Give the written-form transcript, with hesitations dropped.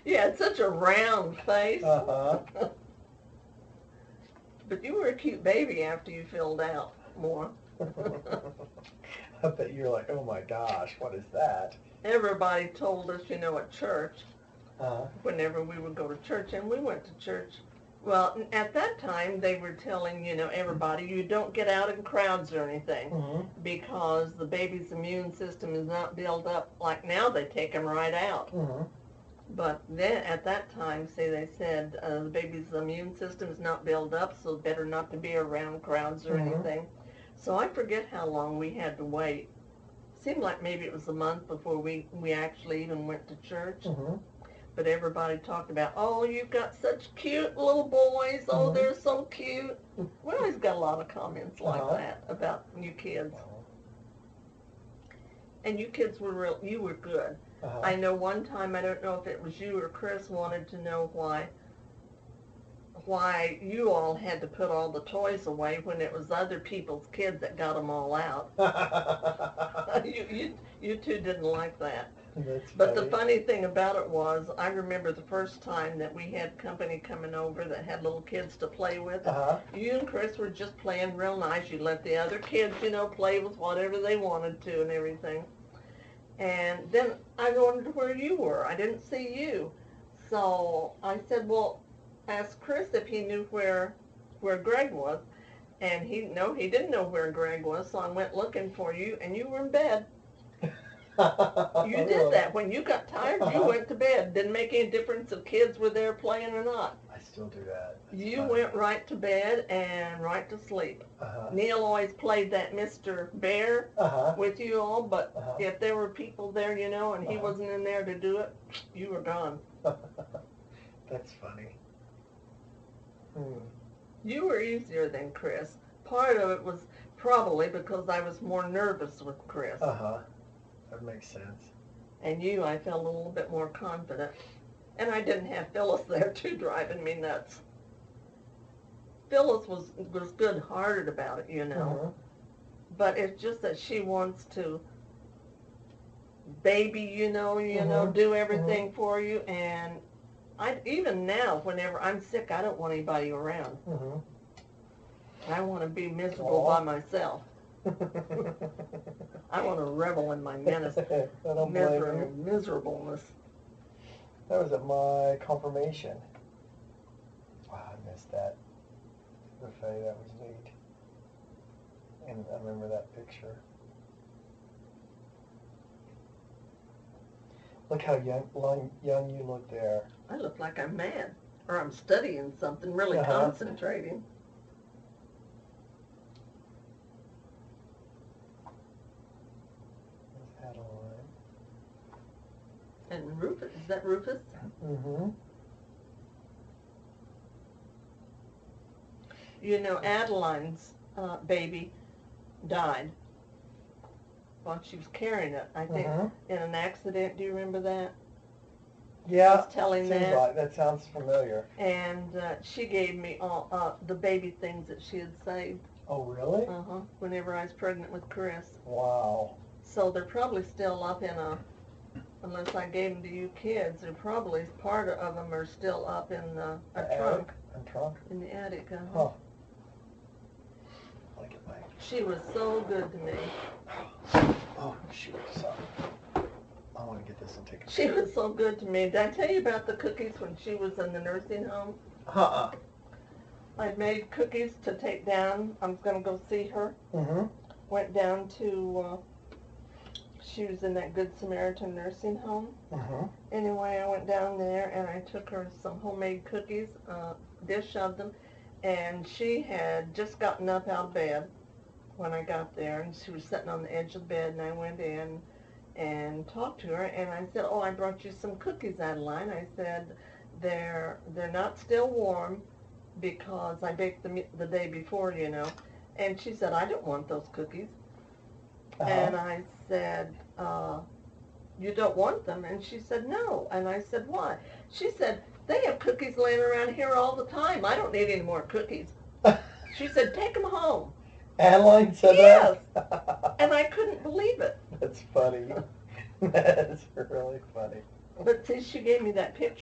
Yeah, it's such a round face. Uh-huh. But you were a cute baby after you filled out more. I bet you're like, oh my gosh, what is that? Everybody told us, at church, Uh-huh. whenever we would go to church, and we went to church. Well, at that time, they were telling, everybody, you don't get out in crowds or anything Mm-hmm. because the baby's immune system is not built up like now. They take them right out. Mm-hmm. But then at that time, they said the baby's immune system is not built up, so better not to be around crowds or Mm-hmm. anything. So I forget how long we had to wait. Seemed like maybe it was a month before we actually even went to church. Mm-hmm. But everybody talked about, oh, you've got such cute little boys. Oh, Mm-hmm. they're so cute. We always got a lot of comments like Uh-huh. that about you kids. Uh-huh. And you kids were you were good. Uh-huh. I know one time, I don't know if it was you or Chris, wanted to know why you all had to put all the toys away when it was other people's kids that got them all out. You two didn't like that. That's But the funny. funny thing about it was, I remember the first time that we had company coming over that had little kids to play with. Uh-huh. You and Chris were just playing real nice. You let the other kids, play with whatever they wanted to and everything. And then I wondered where you were. I didn't see you. So I said, well, ask Chris if he knew where Greg was. And he didn't know where Greg was. So I went looking for you, and you were in bed. You did that. When you got tired, you went to bed. Didn't make any difference if kids were there playing or not. I still do that. That's You funny. went right to bed and right to sleep. Uh-huh. Neil always played that Mr. Bear Uh-huh. with you all, but Uh-huh. if there were people there, and he Uh-huh. wasn't in there to do it, you were gone. That's funny. Hmm. You were easier than Chris. Part of it was probably because I was more nervous with Chris. Uh-huh. That makes sense. And you, I felt a little bit more confident. And I didn't have Phyllis there too, driving me nuts. Phyllis was good-hearted about it, Mm-hmm. But it's just that she wants to baby, Mm-hmm. do everything for you. And even now, whenever I'm sick, I don't want anybody around. Mm-hmm. I want to be miserable by myself. I want to revel in my I don't blame you. miserableness. That was at my confirmation. Wow, I missed that. Buffet, that was neat. And I remember that picture. Look how young you look there. I look like I'm mad, or I'm studying something, really concentrating. There's Adeline. And Rufus, is that Rufus? Mm-hmm. Adeline's baby died while she was carrying it, I think, in an accident. Do you remember that? Yeah, I was telling seems that. like that sounds familiar. And she gave me all the baby things that she had saved. Oh, really? Whenever I was pregnant with Chris. Wow. So they're probably still up in unless I gave them to you kids, they're probably, part of them are still up in a trunk. Trunk? In the attic, Huh. Look at my... She was so good to me. Oh, shoot, sorry. I want to get this and take a... She was so good to me. Did I tell you about the cookies when she was in the nursing home? Uh-uh. I made cookies to take down. I was going to go see her. Mm-hmm. Went down to, she was in that Good Samaritan nursing home. Mm-hmm. Anyway, I went down there and I took her some homemade cookies, dish of them, and she had just gotten up out of bed when I got there, and she was sitting on the edge of the bed, and I went in and talked to her, and I said, oh, I brought you some cookies, Adeline. I said, they're not still warm because I baked them the day before, And she said, I don't want those cookies. And I said, you don't want them? And she said, no. And I said, why? She said, they have cookies laying around here all the time. I don't need any more cookies. She said, take them home. Adeline said that? Yes. And I couldn't believe it. That's funny. That's really funny. But see, she gave me that picture